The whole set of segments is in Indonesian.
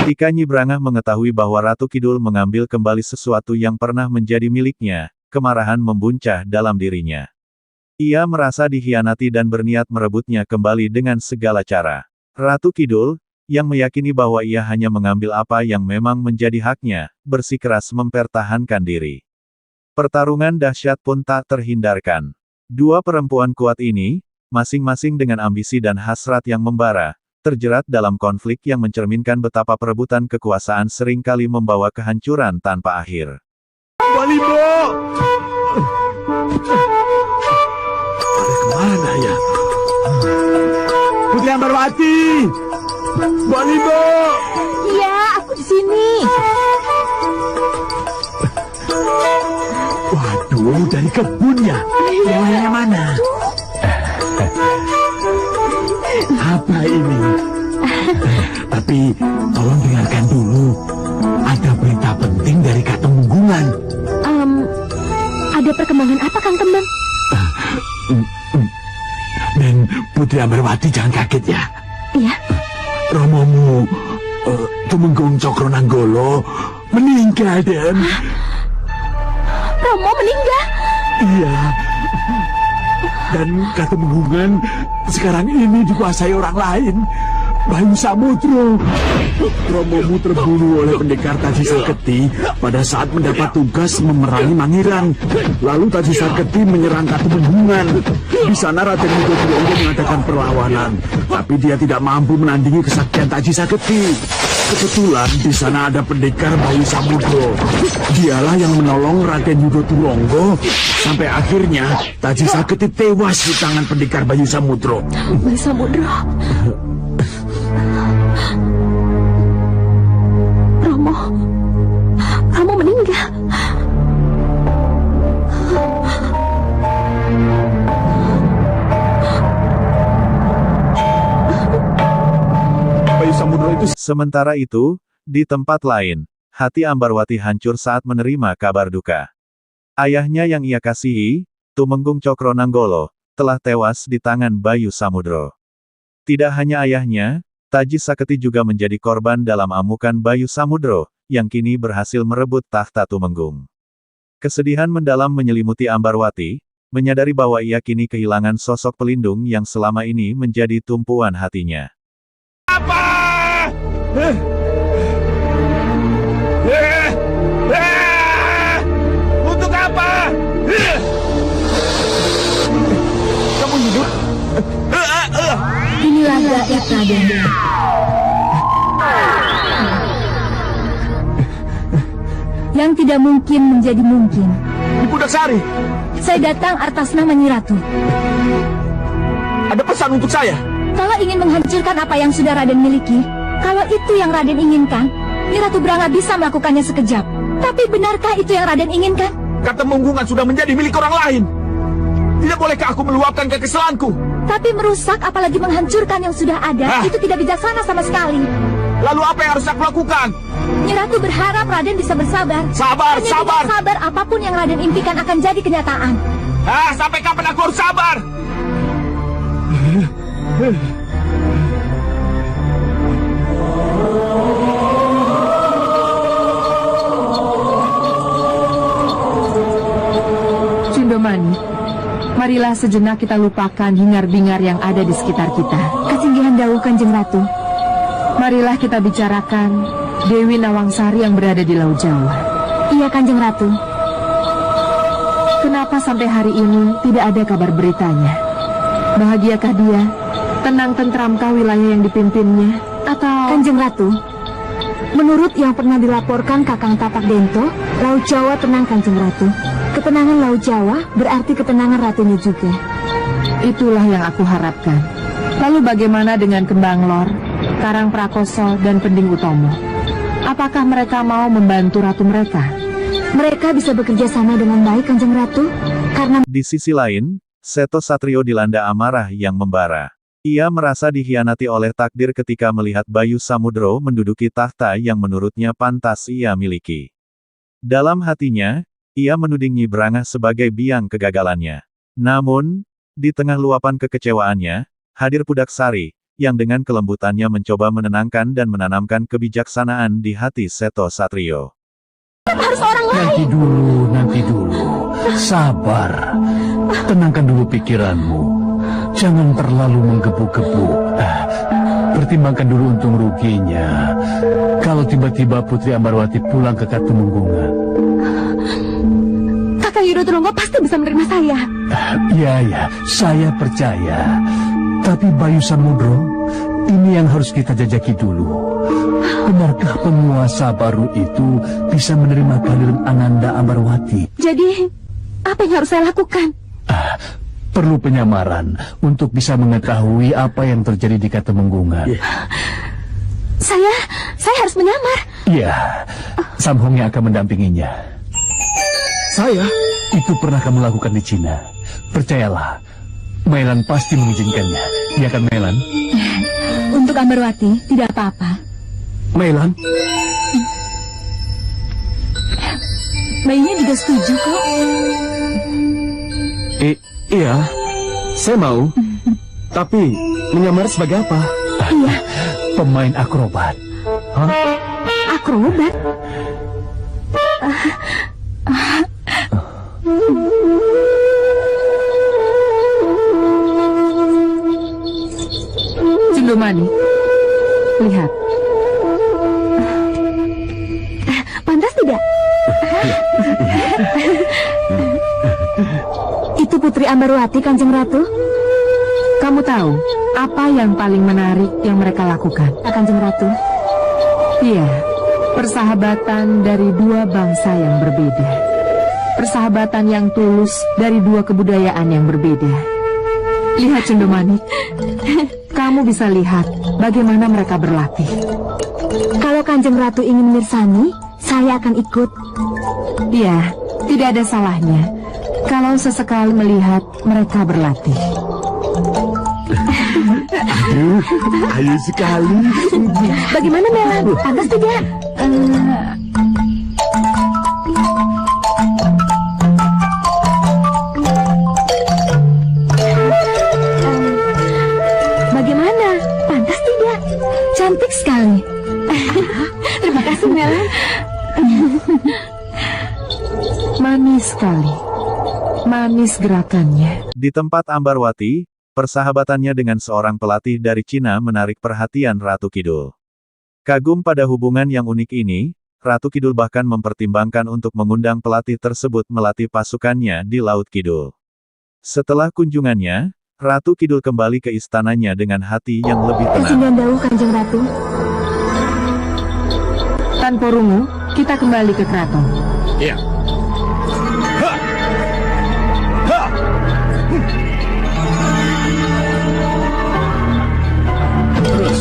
Ketika Nyi Brangah mengetahui bahwa Ratu Kidul mengambil kembali sesuatu yang pernah menjadi miliknya, kemarahan membuncah dalam dirinya. Ia merasa dikhianati dan berniat merebutnya kembali dengan segala cara. Ratu Kidul, yang meyakini bahwa ia hanya mengambil apa yang memang menjadi haknya, bersikeras mempertahankan diri. Pertarungan dahsyat pun tak terhindarkan. Dua perempuan kuat ini, masing-masing dengan ambisi dan hasrat yang membara, terjerat dalam konflik yang mencerminkan betapa perebutan kekuasaan seringkali membawa kehancuran tanpa akhir. Balimbo! Ada kemana ya? Putri Ambarwati! Balimbo! Iya, aku di sini. Waduh, dari kebun ya? Yang mana? Apa ini? Tapi tolong dengarkan dulu. Ada berita penting dari Katemunggungan. Ada perkembangan apa, Kang Kembang? Dan Putri Ambarwati jangan kaget ya. Iya. Romomu, Tumenggung Cokronanggolo, meninggal, Den. Romo meninggal? Iya. Dan Katemunggungan sekarang ini dikuasai orang lain. Bayu Samudro. Romomu terbunuh oleh pendekar Taji Saketi pada saat mendapat tugas memerangi Mangiran. Lalu Taji Saketi menyerang Katemunggungan. Di sana Raden Widodronggo mengadakan perlawanan, tapi dia tidak mampu menandingi kesaktian Taji Saketi. Kebetulan di sana ada pendekar Bayu Samudro. Dialah yang menolong Raden Widodronggo sampai akhirnya Taji Saketi tewas di tangan pendekar Bayu Samudro. Bayu Samudro. Romo meninggal. Bayu Samudro itu. Sementara itu, di tempat lain, hati Ambarwati hancur saat menerima kabar duka. Ayahnya yang ia kasihi, Tumenggung Cokronanggolo, telah tewas di tangan Bayu Samudro. Tidak hanya ayahnya, Taji Saketi juga menjadi korban dalam amukan Bayu Samudro, yang kini berhasil merebut tahta Tumenggung. Kesedihan mendalam menyelimuti Ambarwati, menyadari bahwa ia kini kehilangan sosok pelindung yang selama ini menjadi tumpuan hatinya. Apa? Untuk apa? Kamu hidup? Inilah gaib, Raden. Yang tidak mungkin menjadi mungkin. Di Pudaksari. Saya datang atas nama Nyi Ratu. Ada pesan untuk saya. Kalau ingin menghancurkan apa yang sudah Raden miliki, kalau itu yang Raden inginkan, Nyi Ratu Brangah bisa melakukannya sekejap. Tapi benarkah itu yang Raden inginkan? Katemunggungan sudah menjadi milik orang lain. Tidak bolehkah aku meluapkan kekesalanku? Tapi merusak apalagi menghancurkan yang sudah ada, itu tidak bijaksana sama sekali. Lalu apa yang harus aku lakukan? Nyi Ratu berharap Raden bisa bersabar. Sabar, Hanya sabar. dengan sabar, apapun yang Raden impikan akan jadi kenyataan. Sampai kapan aku harus sabar? Cundomani, marilah sejenak kita lupakan hingar-bingar yang ada di sekitar kita. Kesinggihan dawuh Kanjeng Ratu. Marilah kita bicarakan Dewi Nawangsari yang berada di Laut Jawa. Iya, Kanjeng Ratu. Kenapa sampai hari ini tidak ada kabar beritanya? Bahagiakah dia? Tenang tentramkah wilayah yang dipimpinnya? Atau... Kanjeng Ratu, menurut yang pernah dilaporkan Kakang Tapak Dento, Laut Jawa tenang Kanjeng Ratu. Ketenangan Laut Jawa berarti ketenangan ratunya juga. Itulah yang aku harapkan. Lalu bagaimana dengan Kembang Lor, Karang Prakoso, dan Pending Utomo? Apakah mereka mau membantu ratu mereka? Mereka bisa bekerja sama dengan baik Kanjeng Ratu, karena Di sisi lain, Seto Satrio dilanda amarah yang membara. Ia merasa dikhianati oleh takdir ketika melihat Bayu Samudro menduduki tahta yang menurutnya pantas ia miliki. Dalam hatinya, ia menuding Nyi Brangah sebagai biang kegagalannya. Namun, di tengah luapan kekecewaannya, hadir Pudaksari, yang dengan kelembutannya mencoba menenangkan dan menanamkan kebijaksanaan di hati Seto Satrio. Nanti dulu. Sabar. Tenangkan dulu pikiranmu. Jangan terlalu menggebu-gebu. Pertimbangkan dulu untung ruginya. Kalau tiba-tiba Putri Ambarwati pulang ke Katumenggungan. Kakang Yudhoyono pasti bisa menerima saya. Ya, saya percaya. Tapi Bayu Samudro, ini yang harus kita jajaki dulu. Benarkah penguasa baru itu bisa menerima kehadiran Ananda Ambarwati? Jadi, apa yang harus saya lakukan? Perlu penyamaran untuk bisa mengetahui apa yang terjadi di Katumenggungan. Saya harus menyamar. Iya, Samhong yang akan mendampinginya. Saya? Itu pernah kamu lakukan di Cina. Percayalah, Mailan pasti mengizinkannya. Iya kan, Mailan? Untuk Ambarwati, tidak apa-apa. Mailan? Bayinya juga setuju kok. Iya, saya mau. Tapi, menyamar sebagai apa? Iya, Pemain akrobat. akrobat. Cundumani, lihat. Pantas tidak? Itu Putri Ambarwati, Kanjeng Ratu. Kamu tahu apa yang paling menarik yang mereka lakukan? Kanjeng Ratu. Iya, persahabatan dari dua bangsa yang berbeda. Persahabatan yang tulus dari dua kebudayaan yang berbeda. Lihat Cundumani, kamu bisa lihat bagaimana mereka berlatih. Kalau Kanjeng Ratu ingin menirsani, saya akan ikut. Iya, tidak ada salahnya kalau sesekali melihat mereka berlatih. Ayo sekali. Bagaimana Melan? Pantas tidak? Bagaimana? Pantas tidak? Cantik sekali. Terima kasih Melan. Manis sekali. Manis gerakannya. Di tempat Ambarwati, persahabatannya dengan seorang pelatih dari Cina menarik perhatian Ratu Kidul. Kagum pada hubungan yang unik ini, Ratu Kidul bahkan mempertimbangkan untuk mengundang pelatih tersebut melatih pasukannya di Laut Kidul. Setelah kunjungannya, Ratu Kidul kembali ke istananya dengan hati yang lebih tenang. Izin dan dawuh Kanjeng Ratu. Tanpa rungu, kita kembali ke keraton. Iya. Terus.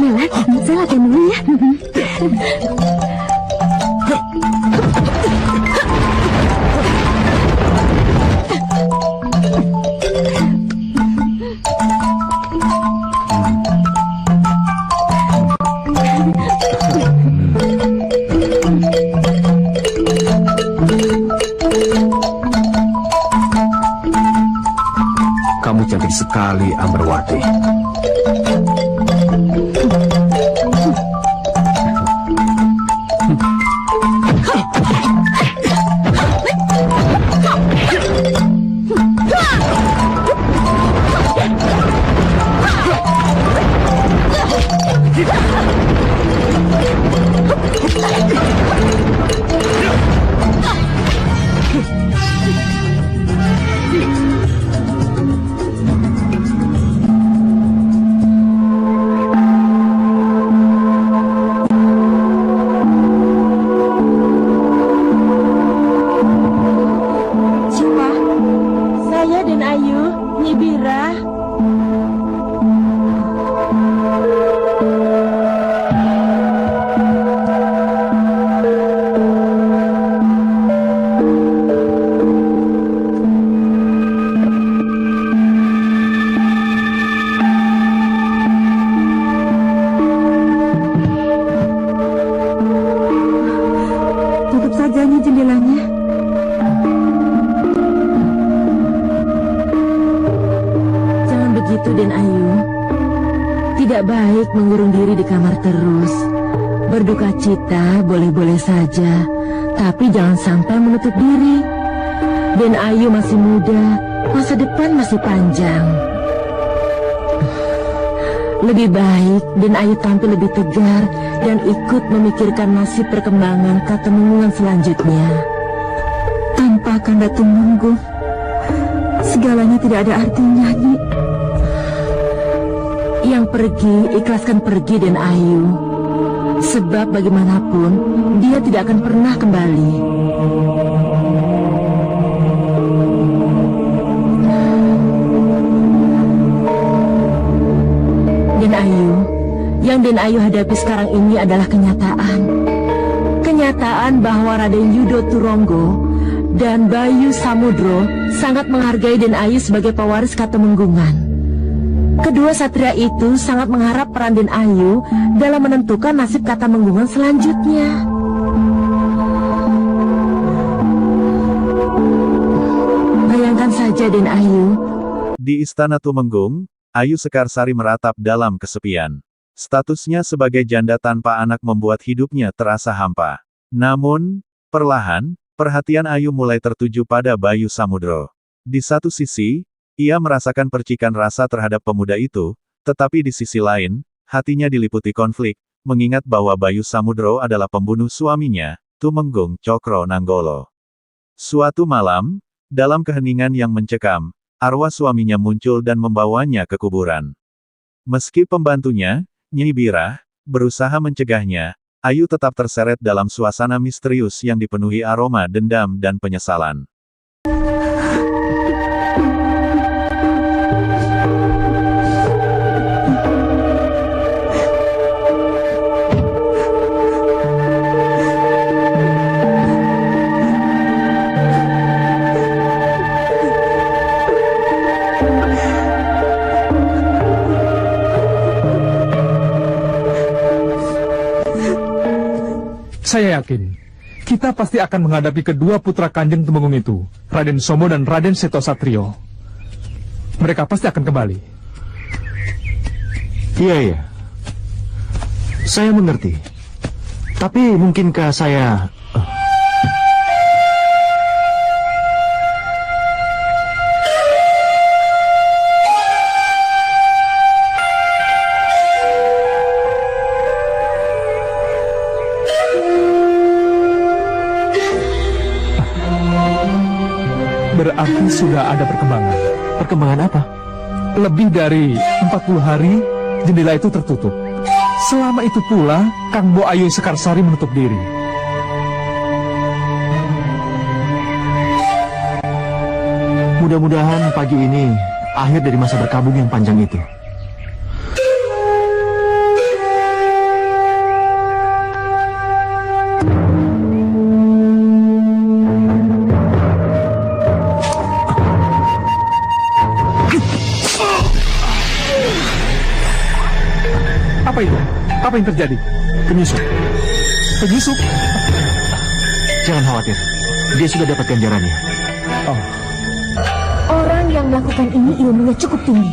Melan, saya latihan dulu ya. Kamu cantik sekali, Ambarwati. Ratu Den Ayu. Tidak baik mengurung diri di kamar terus. Berduka cita boleh-boleh saja, tapi jangan sampai menutup diri. Den Ayu masih muda, masa depan masih panjang. Lebih baik Den Ayu tampil lebih tegar dan ikut memikirkan nasib perkembangan Katemenggungan selanjutnya. Tanpa Kanda Tumenggung, segalanya tidak ada artinya, Nyi. Yang pergi, ikhlaskan pergi Den Ayu. Sebab bagaimanapun, dia tidak akan pernah kembali. Den Ayu, yang Den Ayu hadapi sekarang ini adalah kenyataan. Kenyataan bahwa Raden Yudo Turonggo dan Bayu Samudro sangat menghargai Den Ayu sebagai pewaris Katemenggungan. Kedua satria itu sangat mengharap peran Den Ayu dalam menentukan nasib Katemenggungan selanjutnya. Bayangkan saja Den Ayu. Di Istana Tumenggung, Ayu Sekarsari meratap dalam kesepian. Statusnya sebagai janda tanpa anak membuat hidupnya terasa hampa. Namun, perlahan, perhatian Ayu mulai tertuju pada Bayu Samudro. Di satu sisi, ia merasakan percikan rasa terhadap pemuda itu, tetapi di sisi lain, hatinya diliputi konflik, mengingat bahwa Bayu Samudro adalah pembunuh suaminya, Tumenggung Cokro Nanggolo. Suatu malam, dalam keheningan yang mencekam, arwah suaminya muncul dan membawanya ke kuburan. Meski pembantunya, Nyi Birah, berusaha mencegahnya, Ayu tetap terseret dalam suasana misterius yang dipenuhi aroma dendam dan penyesalan. Saya yakin, kita pasti akan menghadapi kedua putra Kanjeng Tumenggung itu, Raden Somo dan Raden Seto Satrio. Mereka pasti akan kembali. Iya. Saya mengerti. Tapi mungkinkah saya... Berarti sudah ada perkembangan. Perkembangan apa? Lebih dari 40 hari, jendela itu tertutup. Selama itu pula, Kang Bo Ayu Sekarsari menutup diri. Mudah-mudahan pagi ini akhir dari masa berkabung yang panjang itu. Apa itu? Apa yang terjadi? Penyusup. Penyusup? Jangan khawatir. Dia sudah dapat ganjarannya. Oh, Orang yang melakukan ini ilmunya cukup tinggi.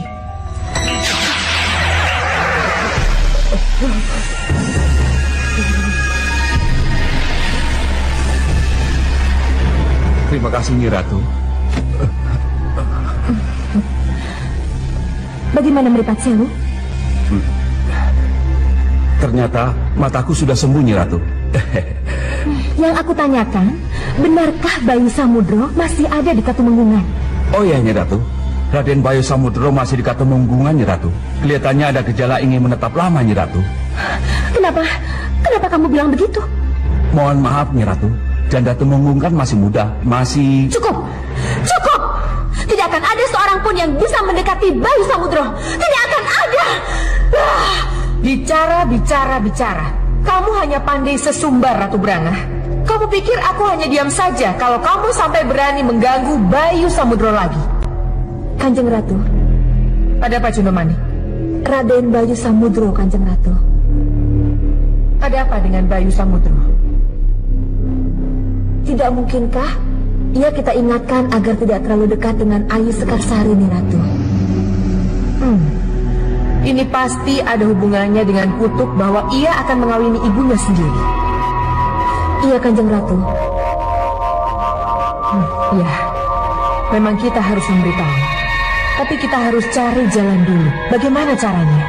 Terima kasih, Nyi Ratu. Bagaimana Meripat Sewu? Ternyata mataku sudah sembuh, Nyi Ratu. Yang aku tanyakan, benarkah Bayu Samudro masih ada di Katemenggungan? Oh iya, Nyi Ratu. Raden Bayu Samudro masih di Katemenggungan, Nyi Ratu. Kelihatannya ada gejala ingin menetap lama, Nyi Ratu. Kenapa? Kenapa kamu bilang begitu? Mohon maaf, Nyi Ratu. Janda Tumenggung kan masih muda, masih... Cukup! Cukup! Tidak akan ada seorang pun yang bisa mendekati Bayu Samudro. Tidak akan ada! Bicara. Kamu hanya pandai sesumbar, Ratu Branga. Kamu pikir aku hanya diam saja kalau kamu sampai berani mengganggu Bayu Samudro lagi? Kanjeng Ratu. Ada apa, Cundomani? Raden Bayu Samudro, Kanjeng Ratu. Ada apa dengan Bayu Samudro? Tidak mungkinkah ia kita ingatkan agar tidak terlalu dekat dengan Ayu Sekarsari, Nih Ratu? Ini pasti ada hubungannya dengan kutuk bahwa ia akan mengawini ibunya sendiri. Iya, Kanjeng Ratu. Ya, memang kita harus memberitahu. Tapi kita harus cari jalan dulu. Bagaimana caranya?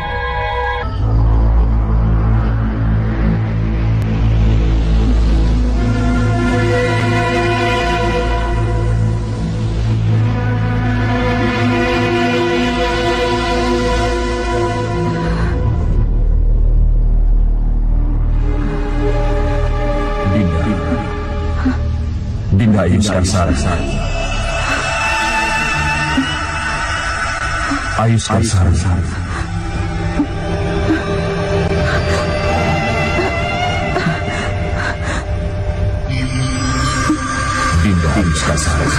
Dinda Ayu Skarsari. Ayu Skarsari. Dinda Ayu Skarsari.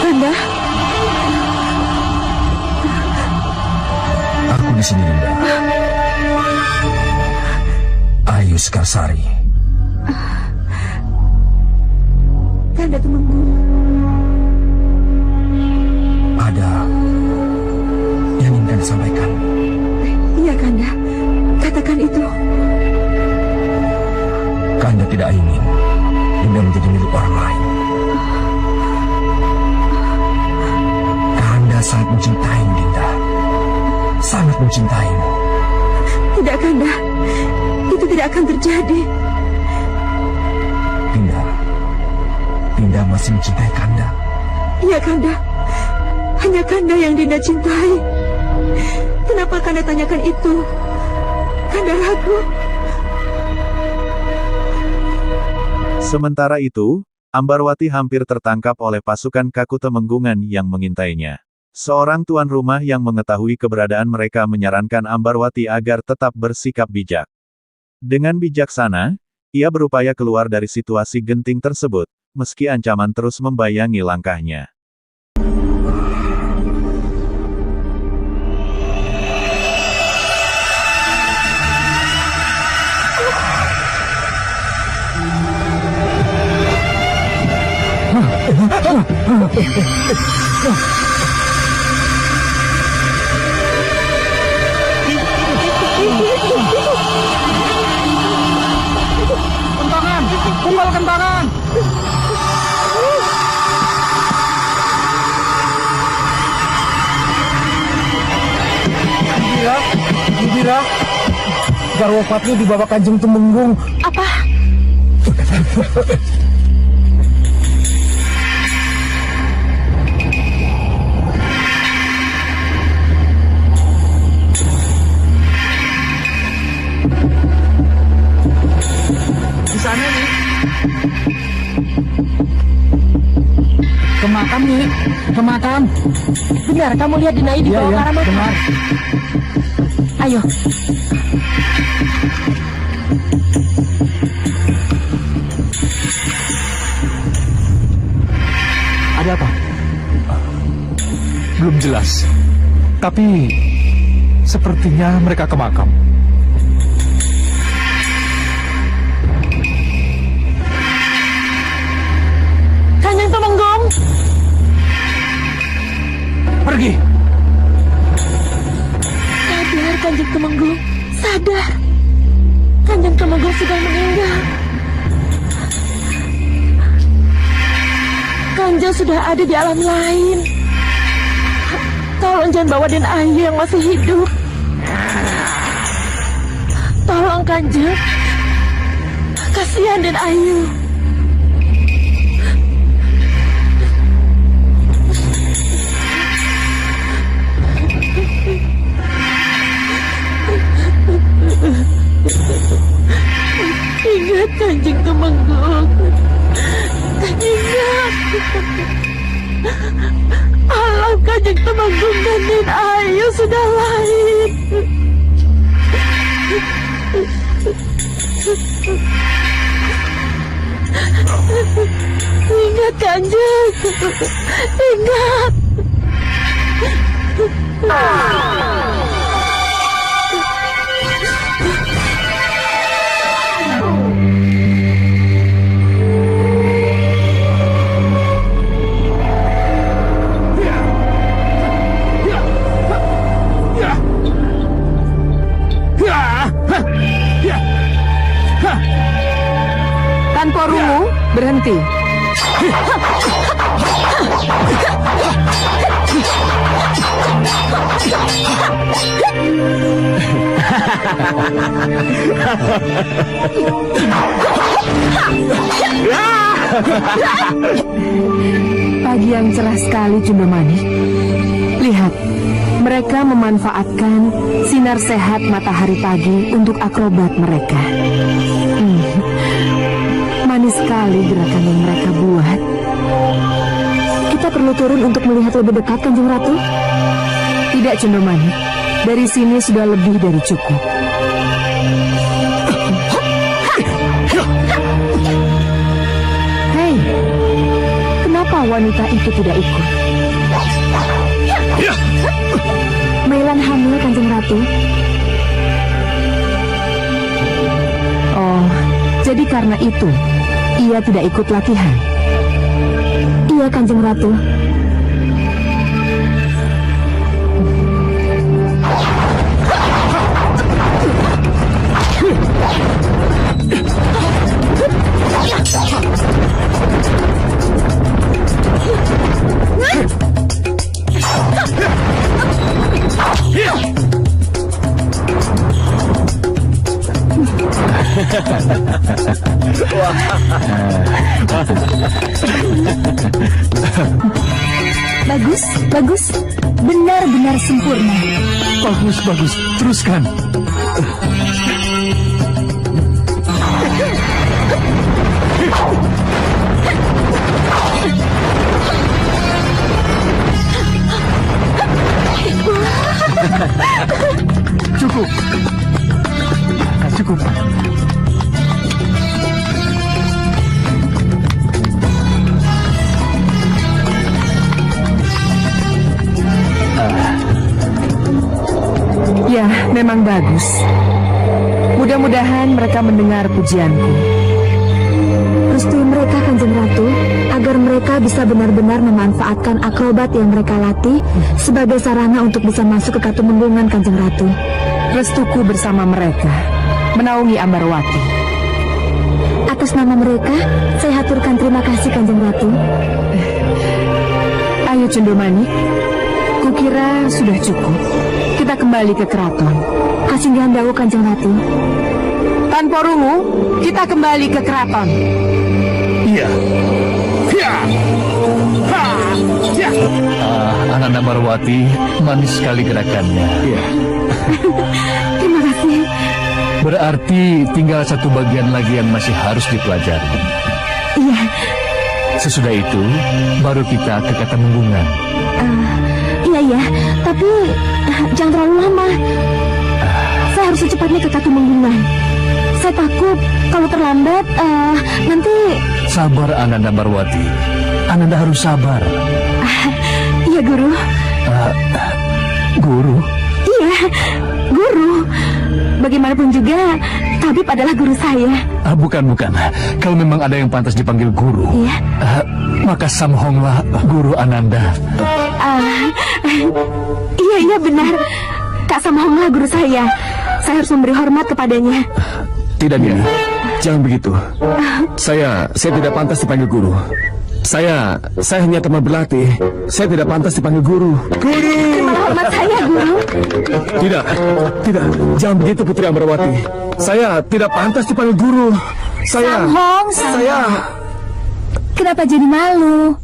Kanda, Aku di sini, Dinda. Ayu Skarsari. Kanda Tumenggung. Ada yang ingin Kanda sampaikan. Iya, Kanda. Katakan itu. Kanda tidak ingin Dinda menjadi milik orang lain. Kanda sangat mencintaimu, Dinda. Sangat mencintaimu. Tidak, Kanda. Itu tidak akan terjadi. Dinda masih mencintai Kanda. Iya, Kanda. Hanya Kanda yang Dinda cintai. Kenapa Kanda tanyakan itu? Kanda ragu. Sementara itu, Ambarwati hampir tertangkap oleh pasukan Kaku Temenggungan yang mengintainya. Seorang tuan rumah yang mengetahui keberadaan mereka menyarankan Ambarwati agar tetap bersikap bijak. Dengan bijaksana, ia berupaya keluar dari situasi genting tersebut, meski ancaman terus membayangi langkahnya. Kumpul kentangan. Indira, Garwo Patli dibawa Kanjeng Tumenggung. Apa? Di sana nih. Ke makam nih, ke makam. Benar, kamu lihat Dinai dibawa ke arah makam. Benar. Ayo. Ada apa? Belum jelas. Tapi sepertinya mereka ke makam. Kanjeng Tumenggung. Pergi. Sadar, Kanjeng Tumenggung. Sadar. Kanjeng Tumenggung sudah meninggal. Kanjeng sudah ada di alam lain. Tolong jangan bawa Den Ayu yang masih hidup. Tolong, Kanjeng. Kasihan Den Ayu. Ingat, Kanjeng Tumenggung. Ingat. Alam Kanjeng Tumenggung dan Den Ayu sudah lain. Ingat, Kanjeng. Ingat. Tanpa Rungu, berhenti. Pagi yang cerah sekali, Cundomanik. Lihat, mereka memanfaatkan sinar sehat matahari pagi untuk akrobat mereka. Manis sekali gerakan yang mereka buat. Kita perlu turun untuk melihat lebih dekat, Kanjeng Ratu? Tidak, Cundomanik. Dari sini sudah lebih dari cukup. Hei, kenapa wanita itu tidak ikut? Mailan hamil, Kanjeng Ratu. Oh, jadi karena itu ia tidak ikut latihan. Iya, Kanjeng Ratu. Bagus, bagus. Benar-benar sempurna. Bagus, bagus. Teruskan. Cukup. Cukup. Ya, memang bagus. Mudah-mudahan mereka mendengar pujianku. Restui mereka, Kanjeng Ratu, agar mereka bisa benar-benar memanfaatkan akrobat yang mereka latih sebagai sarana untuk bisa masuk ke Katumenggungan, Kanjeng Ratu. Restuku bersama mereka menaungi Ambarwati. Atas nama mereka, saya haturkan terima kasih, Kanjeng Ratu. Ayo, Cundomanik. Kukira sudah cukup. Kita kembali ke keraton. Kasinggihan dawuh, Kanjeng Ratu. Tanpa Rungu, kita kembali ke keraton. Iya. Ananda Marwati, manis sekali gerakannya. Iya. Terima kasih. Berarti tinggal satu bagian lagi yang masih harus dipelajari. Iya. Sesudah itu, baru kita ke Katamenggungan. Iya, tapi jangan terlalu lama. Saya harus secepatnya ke Katumenggungan. Saya takut kalau terlambat, nanti... Sabar, Ananda Marwati. Ananda harus sabar. Iya, Guru. Guru? Iya, Guru. Bagaimanapun juga, tabib adalah guru saya. Bukan. Kalau memang ada yang pantas dipanggil guru, Iya. maka Samhonglah Guru Ananda. Iya, benar. Kak Samhonglah guru saya. Saya harus memberi hormat kepadanya. Tidak, Dia. Jangan begitu. Saya tidak pantas dipanggil guru. Saya hanya teman berlatih. Saya tidak pantas dipanggil guru. Terimalah hormat saya, Guru. Tidak. Jangan begitu, Putri Ambarwati. Saya tidak pantas dipanggil guru. Samhong. Kenapa jadi malu?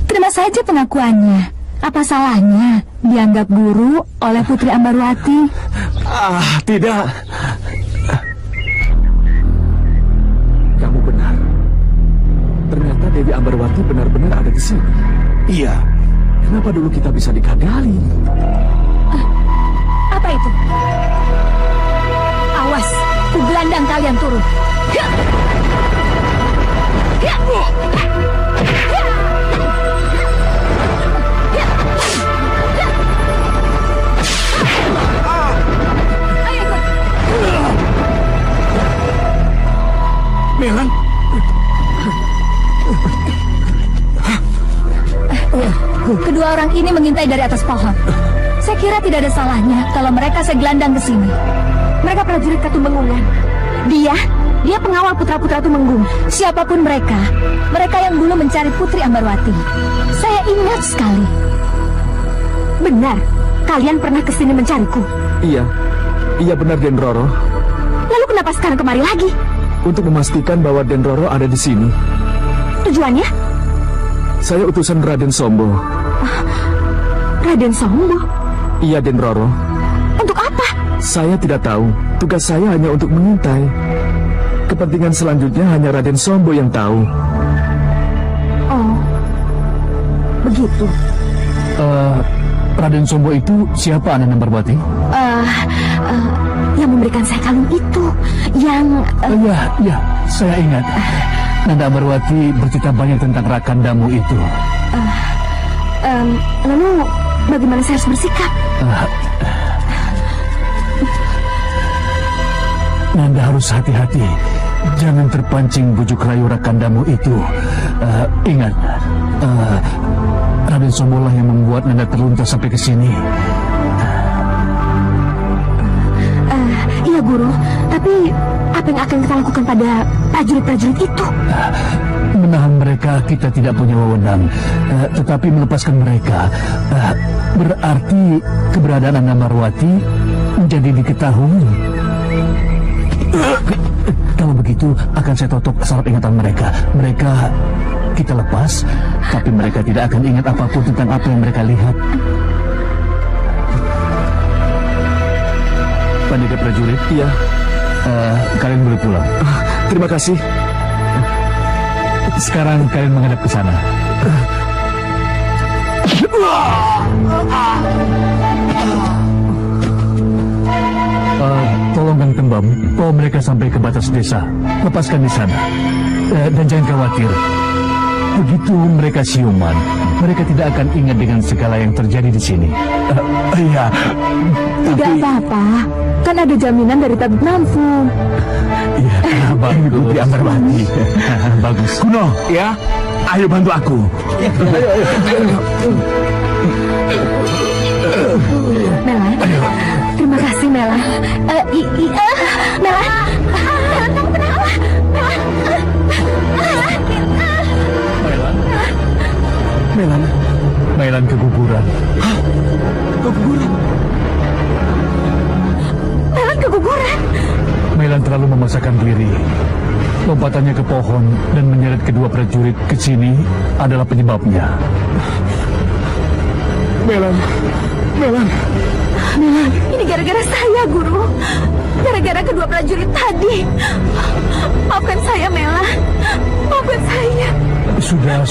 Terima saja pengakuannya. Apa salahnya dianggap guru oleh Putri Ambarwati? Tidak. Kamu benar. Ternyata Dewi Ambarwati benar-benar ada di sini. Iya. Kenapa dulu kita bisa dikadali? Apa itu? Awas, ku gelandang kalian turun. Melan. Kedua orang ini mengintai dari atas pohon. Saya kira tidak ada salahnya kalau mereka segelandang ke sini. Mereka prajurit Katumenggungan. Dia pengawal putra-putra Tumenggung. Siapapun mereka, mereka yang dulu mencari Putri Ambarwati. Saya ingat sekali. Benar, kalian pernah kesini mencariku. Iya benar Den Roro. Lalu kenapa sekarang kemari lagi? Untuk memastikan bahwa Den Roro ada di sini. Tujuannya? Saya utusan Raden Sombo. Raden Sombo? Iya Den Roro. Untuk apa? Saya tidak tahu. Tugas saya hanya untuk mengintai. Kepentingan selanjutnya hanya Raden Sombo yang tahu. Oh, begitu. Raden Sombo itu siapa, Nanda Ambarwati? Yang memberikan saya kalung itu. Yang... Ya, saya ingat. Nanda Ambarwati bercerita banyak tentang Rakandamu itu. Lalu bagaimana saya harus bersikap? Nanda harus hati-hati. Jangan terpancing bujuk rayu Rakandamu itu. Ingat, Raden Sombo lah yang membuat Nanda terlunta sampai ke sini. Iya Guru, tapi apa yang akan kita lakukan pada prajurit-prajurit itu? Menahan mereka kita tidak punya wewenang, tetapi melepaskan mereka berarti keberadaan Nanda Ambarwati menjadi diketahui. Kalau begitu akan saya tutup saraf ingatan mereka. Mereka kita lepas, tapi mereka tidak akan ingat apapun tentang apa yang mereka lihat. Pandega prajurit, iya. Kalian boleh pulang. Terima kasih. Sekarang kalian menghadap ke sana. Tolong Kang Tembam, bawa mereka sampai ke batas desa. Lepaskan di sana. Dan jangan khawatir. Begitu mereka siuman, mereka tidak akan ingat dengan segala yang terjadi di sini. Iya. Tidak apa-apa. Kan ada jaminan dari Tabib Namfu. Iya, bagus. Putri Ambarwati. Bagus. Kuno, ya. Ayo bantu aku. Mela, terima kasih Mela. Mela, kamu kenapa? Melan keguguran. Keguguran? Melan keguguran? Melan terlalu memaksakan diri. Lompatannya ke pohon dan menyeret kedua prajurit ke sini adalah penyebabnya. Melan, ini gara-gara saya, Guru. Gara-gara kedua prajurit tadi. Maafkan saya, Mela. Maafkan saya. Sudah.